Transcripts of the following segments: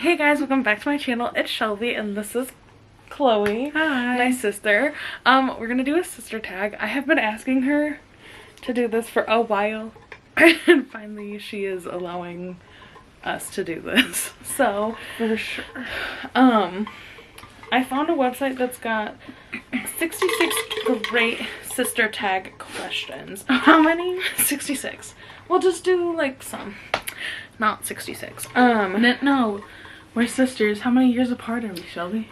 Hey guys, welcome back to my channel. It's Shelby and this is Chloe. Hi. My sister. We're gonna do a sister tag. I have been asking her to do this for a while and finally she is allowing us to do this. So For sure. I found a website that's got 66 great sister tag questions. How many? 66. We'll just do like some. Not 66. No. We're sisters. How many years apart are we, Shelby?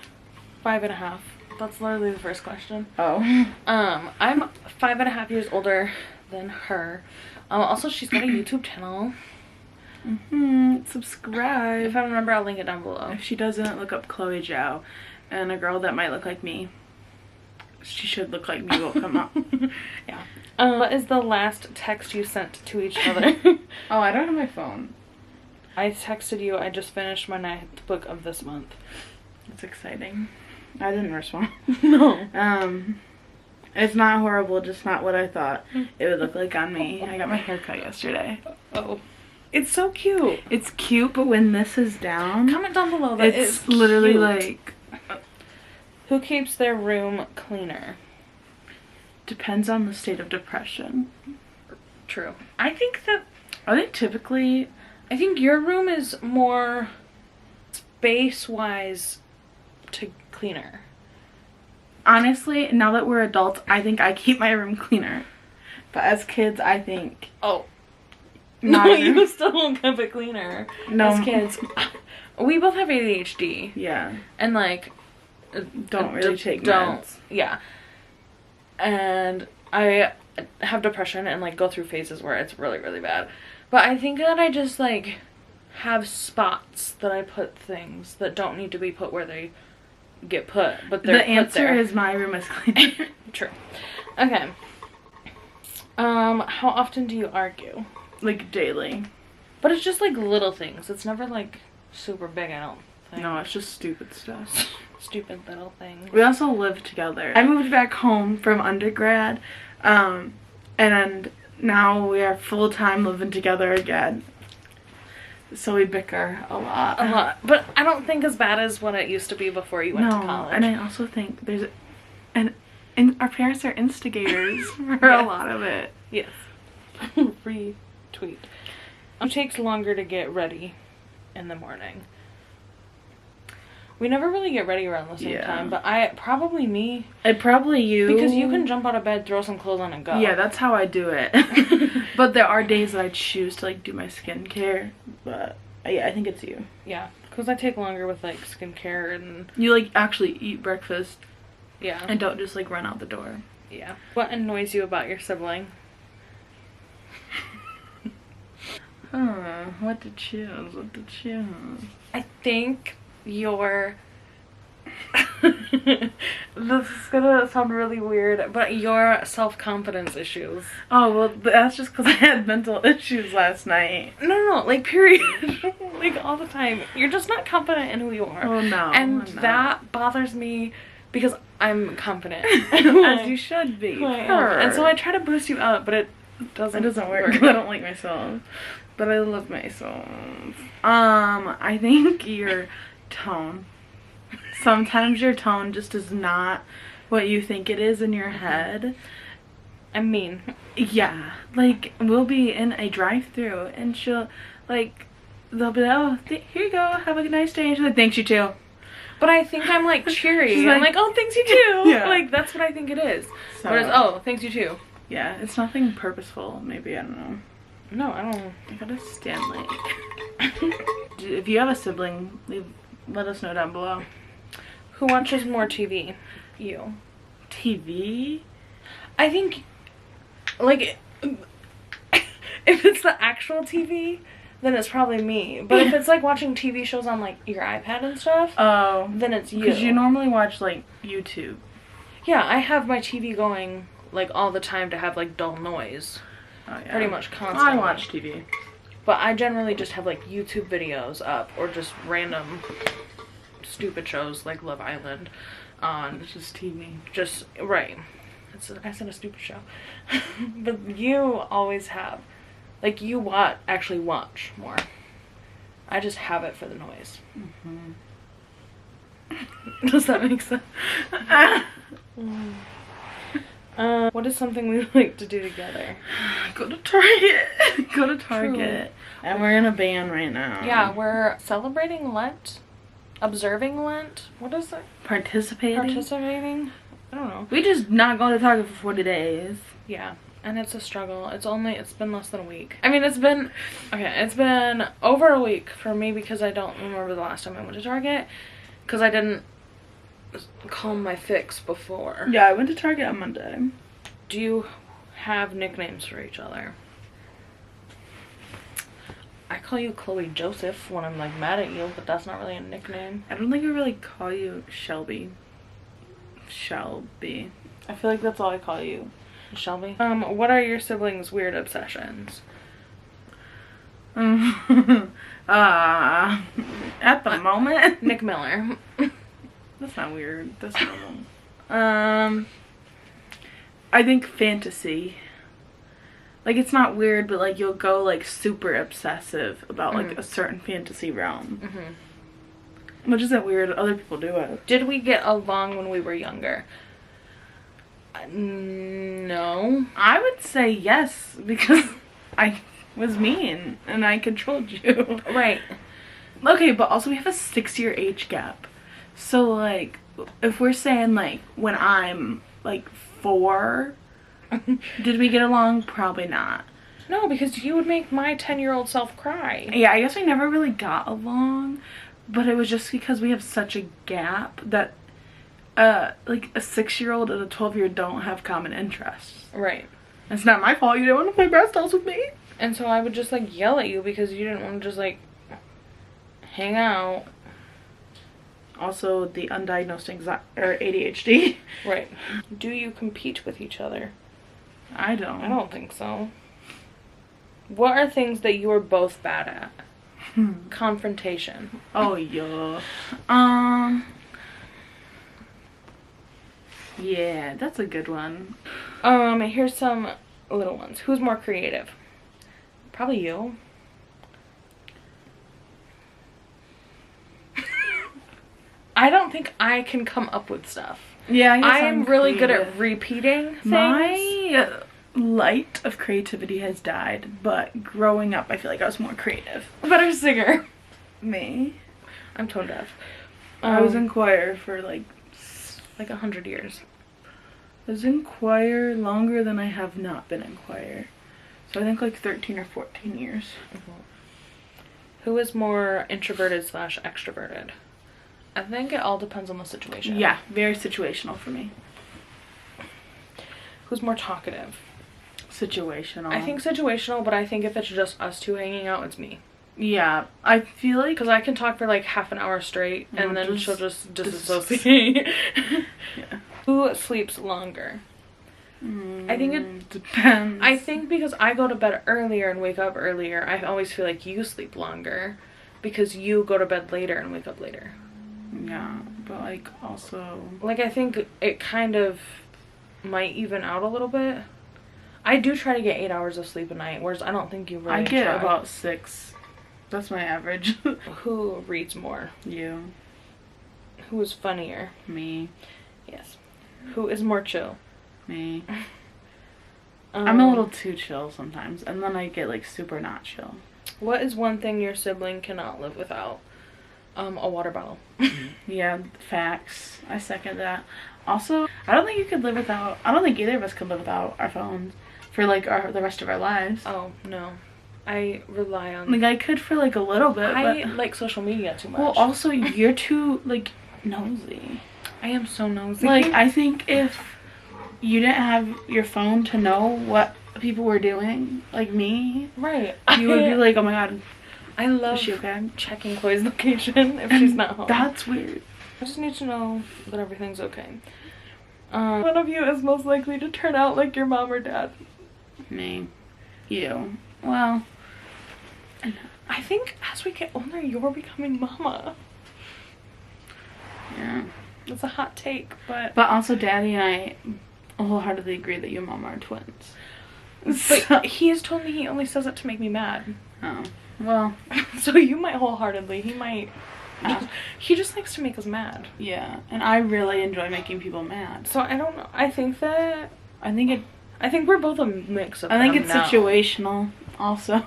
5.5. That's literally the first question. Oh. I'm 5.5 years older than her. Also, she's got a YouTube channel. Subscribe. If I remember, I'll link it down below. If she doesn't, look up Chloe Zhao. And a girl that might look like me. She should look like me will come up. Yeah. What is the last text you sent to each other? Oh, I don't have my phone. I texted you, I just finished my 9th book of this month. It's exciting. I didn't respond. No. It's not horrible, just not what I thought it would look like on me. I got my hair cut yesterday. Oh. It's so cute. It's cute, but when this is down, Comment down below that it's literally cute. like... Who keeps their room cleaner? Depends on the state of depression. True. I think typically... I think your room is more space-wise to cleaner. Honestly, now that we're adults, I think I keep my room cleaner. But as kids, I think... Oh. Not No, even- you still don't keep it cleaner. No. As kids. We both have ADHD. Yeah. And like... Don't really take don't. meds. Yeah. And I have depression and like go through phases where it's really, really bad. But I think that I just like have spots that I put things that don't need to be put where they get put. But they're The answer there. is my room is cleaner. True. Okay. How often do you argue? Like daily. But it's just like little things. It's never like super big, I don't think. No, it's just stupid stuff. Stupid little things. We also live together. I moved back home from undergrad, and now we are full-time living together again. So we bicker a lot. A lot. But I don't think as bad as what it used to be before you went to college. And I also think there's... And our parents are instigators for Yes. a lot of it. Yes. Retweet. It takes longer to get ready in the morning. We never really get ready around the same time, but probably me. Probably you. Because you can jump out of bed, throw some clothes on and go. Yeah, that's how I do it. But there are days that I choose to like do my skincare. But yeah, I think it's you. Yeah, because I take longer with like skincare and... You like actually eat breakfast. Yeah. And don't just like run out the door. Yeah. What annoys you about your sibling? What to choose? I think your... This is gonna sound really weird, but your self-confidence issues. Oh, well, that's just because I had mental issues last night. No, like period. Like all the time. You're just not confident in who you are. Oh, no. And that bothers me because I'm confident. As you should be. And so I try to boost you up, but it doesn't work. I don't like myself. But I love myself. I think your tone. Sometimes your tone just is not what you think it is in your head. I mean, yeah. Like, we'll be in a drive-thru and she'll, like, they'll be like, oh, here you go, have a nice day. And she's like, thanks, you too. But I think I'm like cheery. She's I'm like, like, oh, thanks, you too. Yeah. Like, that's what I think it is. So, Whereas, oh, thanks, you too. yeah, it's nothing purposeful. Maybe, I don't know. No, I don't. I gotta stand like... If you have a sibling, let us know down below. Who watches more TV? You. TV? I think, like, if it's the actual TV, then it's probably me. But if it's like watching TV shows on like your iPad and stuff, Oh. then it's you. Because you normally watch like YouTube. Yeah, I have my TV going like all the time to have like dull noise. Oh, yeah. Pretty much constantly. I watch TV. But I generally just have like YouTube videos up or just random stupid shows like Love Island on. It's just TV. Just, right. I said a stupid show. But you always have, like, you actually watch more. I just have it for the noise. Mm-hmm. Does that make sense? What is something we like to do together? Go to Target. Go to Target. True. And we're in a band right now. Yeah, we're celebrating Lent. Observing Lent. What is it? Participating? I don't know. We just not going to Target for 40 days. Yeah. And it's a struggle. It's been less than a week. I mean, it's been over a week for me because I don't remember the last time I went to Target. Because I didn't calm my fix before. Yeah, I went to Target on Monday. Do you have nicknames for each other? I call you Chloe Joseph when I'm like mad at you, but that's not really a nickname. I don't think I really call you Shelby. I feel like that's all I call you. Shelby. What are your siblings' weird obsessions? At the moment, Nick Miller. That's not weird. That's normal. I think fantasy. Like, it's not weird, but like you'll go like super obsessive about like a certain fantasy realm. Which isn't weird. Other people do it. Did we get along when we were younger? No. I would say yes, because I was mean and I controlled you. Right. Okay, but also we have a 6-year age gap. So like, if we're saying like when I'm like 4, did we get along? Probably not. No, because you would make my 10-year-old self cry. Yeah, I guess we never really got along, but it was just because we have such a gap that like a 6-year-old and a 12-year-old don't have common interests. Right. It's not my fault you didn't want to play brass dolls with me. And so I would just like yell at you because you didn't want to just like hang out. Also, the undiagnosed anxiety or ADHD. Right. Do you compete with each other? I don't. I don't think so. What are things that you are both bad at? Confrontation. Oh yeah. Yeah, that's a good one. Here's some little ones. Who's more creative? Probably you. I don't think I can come up with stuff. Yeah, I am really good at repeating things. My light of creativity has died, but growing up, I feel like I was more creative. Better singer. Me? I'm tone deaf. I was in choir for like 100 years. I was in choir longer than I have not been in choir. So I think like 13 or 14 years. Who is more introverted / extroverted? I think it all depends on the situation. Yeah, very situational for me. Who's more talkative? Situational. I think situational, but I think if it's just us two hanging out, it's me. Yeah, I feel like... Because I can talk for like half an hour straight, and then she'll just disassociate. Yeah. Who sleeps longer? I think it depends. I think because I go to bed earlier and wake up earlier, I always feel like you sleep longer. Because you go to bed later and wake up later. Yeah, but like also... Like, I think it kind of might even out a little bit. I do try to get 8 hours of sleep a night, whereas I don't think you really I get try. about 6. That's my average. Who reads more? You. Who is funnier? Me. Yes. Who is more chill? Me. I'm a little too chill sometimes, and then I get like super not chill. What is one thing your sibling cannot live without? A water bottle. Yeah, facts. I second that. Also, I don't think either of us could live without our phones for like the rest of our lives. Oh, no. I rely on... Like, I could for like a little bit, I but... like social media too much. Well, also, you're too, like, nosy. I am so nosy. Like, I think if you didn't have your phone to know what people were doing, like me... Right. You would be like, oh my god... I love Is she okay? checking Chloe's location if she's not home. That's weird. I just need to know that everything's okay. One of you is most likely to turn out like your mom or dad. Me. You. Well... I think as we get older, you're becoming mama. Yeah. It's a hot take, but... But also, Daddy and I wholeheartedly agree that you and Mama are twins. But he has told me he only says it to make me mad. Oh. Well, So you might wholeheartedly. He might. He just likes to make us mad. yeah, and I really enjoy making people mad. So I don't know. I think I think we're both a mix of. I think them it's now. situational, also.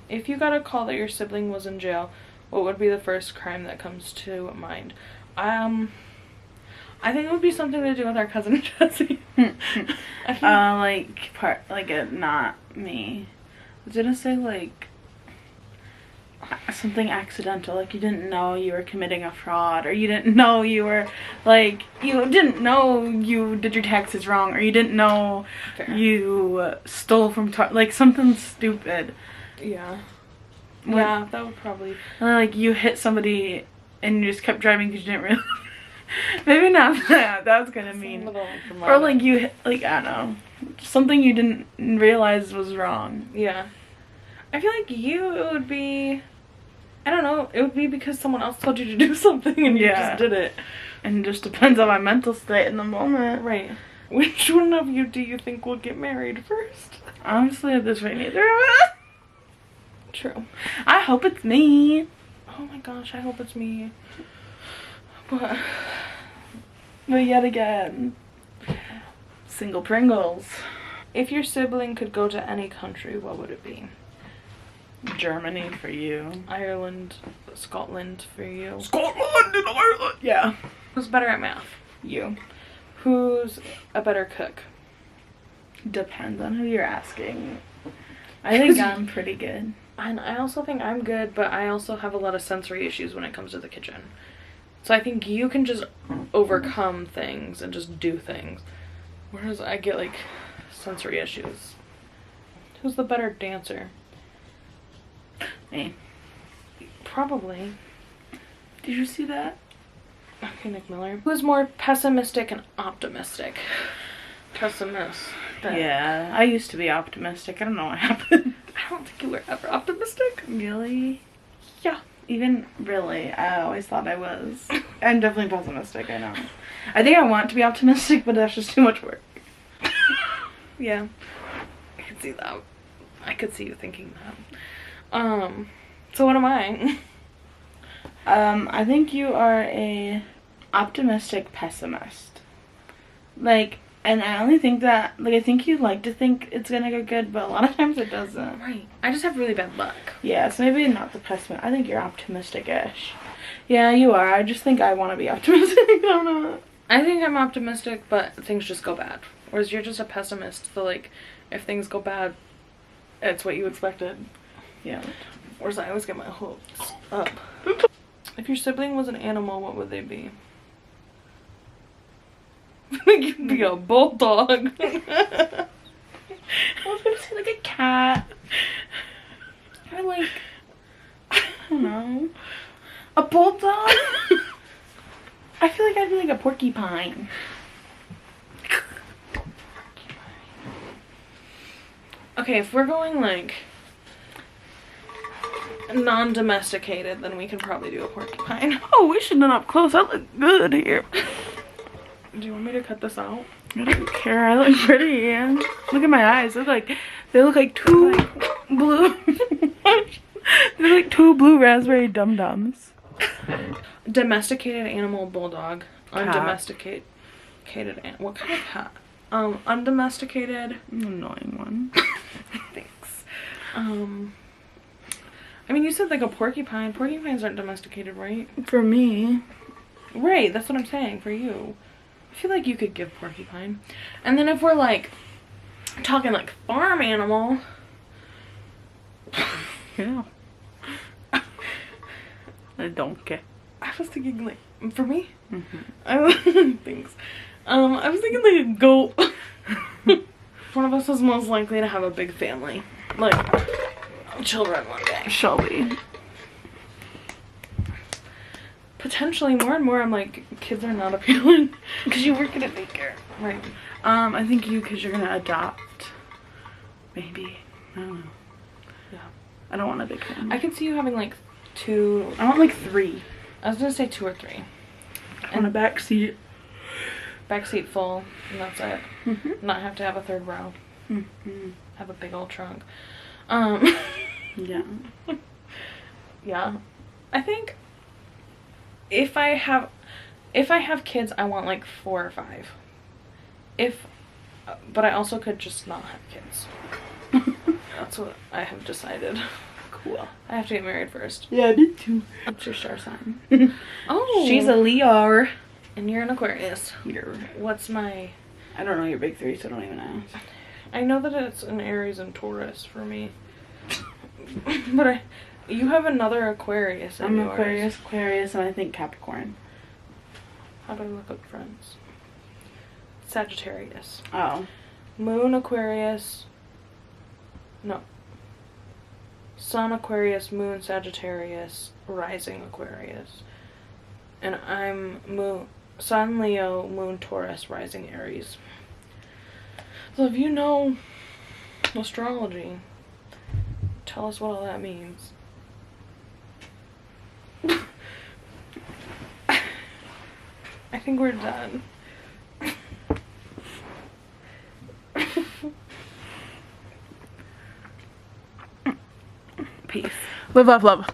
If you got a call that your sibling was in jail, what would be the first crime that comes to mind? I think it would be something to do with our cousin Jesse. Not me. I was gonna say, like, something accidental, like you didn't know you were committing a fraud, or you didn't know you were, like, you didn't know you did your taxes wrong, or you didn't know Fair. you stole from, like, something stupid. Yeah. Like, Yeah, that would probably. like, you hit somebody and you just kept driving because you didn't really. Maybe not that. That was kind of mean. Or like you hit, like, I don't know, something you didn't realize was wrong. Yeah. I feel like it would be. I don't know. It would be because someone else told you to do something and you just did it. And it just depends on my mental state in the moment. Right. Which one of you do you think will get married first? Honestly, at this rate, neither of us. True. I hope it's me. Oh my gosh, I hope it's me. But yet again, single Pringles. If your sibling could go to any country, what would it be? Germany for you. Ireland, Scotland for you. Scotland and Ireland. Yeah. Who's better at math? You. Who's a better cook? Depends on who you're asking. I think I'm pretty good. And I also think I'm good, but I also have a lot of sensory issues when it comes to the kitchen. So I think you can just overcome things and just do things. Whereas I get, like, sensory issues. Who's the better dancer? Me. Probably. Did you see that? Okay, Nick Miller. Who's more pessimistic and optimistic? Pessimist. Yeah, I used to be optimistic. I don't know what happened. I don't think you were ever optimistic. Really? Yeah. Even really, I always thought I was. I'm definitely pessimistic, I know. I think I want to be optimistic, but that's just too much work. Yeah. I could see that. I could see you thinking that. So what am I? I think you are a optimistic pessimist. Like, and I only think that, like, I think you like to think it's gonna go good, but a lot of times it doesn't. Right. I just have really bad luck. Yeah, so maybe not the pessimist. I think you're optimistic-ish. Yeah, you are. I just think I want to be optimistic. I don't know. I think I'm optimistic, but things just go bad. Whereas you're just a pessimist, so, like, if things go bad, it's what you expected. Yeah. Whereas I always get my hopes up. If your sibling was an animal, what would they be? You'd be a bulldog. I was gonna say, like, a cat. Or, like, I don't know. A bulldog? I feel like I'd be like a porcupine. Okay, if we're going, like, non-domesticated, then we can probably do a porcupine. Oh, we should run up close. I look good here. Do you want me to cut this out? I don't care. I look pretty, yeah. Look at my eyes. They look like two blue. They're like two blue raspberry dum-dums. Domesticated animal, bulldog. Cat. Undomesticated what kind of cat? Undomesticated. Annoying one. Thanks. I mean, you said like a porcupine. Porcupines aren't domesticated, right? For me. Right, that's what I'm saying, for you. I feel like you could give porcupine. And then if we're like talking like farm animal. Yeah. A donkey. I was thinking like, for me? Mm-hmm. Thanks. I was thinking like a goat. One of us is most likely to have a big family. Like, children one day. Shelby. Potentially more and more I'm like, kids are not appealing. Because you work at a daycare. Right. I think you, because you're gonna adopt. Maybe. I don't know. Yeah. I don't want a big family. I could see you having like 2. I want like 3. I was gonna say 2 or 3. And a back seat. Back seat full, and that's it. Mm-hmm. Not have to have a 3rd row. Mm-hmm. Have a big old trunk. Yeah. Yeah. I think if I have kids, I want like 4 or 5. But I also could just not have kids. That's what I have decided. Cool. I have to get married first. Yeah, me too. What's your star sign? Oh. She's a Leo. And you're an Aquarius. You're. What's my... I don't know your big 3, so don't even ask. I know that it's an Aries and Taurus for me. But you have another Aquarius in I'm yours. Aquarius, and I think Capricorn. How do I look up friends? Sagittarius. Oh. Moon Aquarius. No. Sun Aquarius, Moon Sagittarius, Rising Aquarius. And I'm Sun Leo, Moon Taurus, Rising Aries. So if you know astrology, tell us what all that means. I think we're done. Peace. Live, love, love.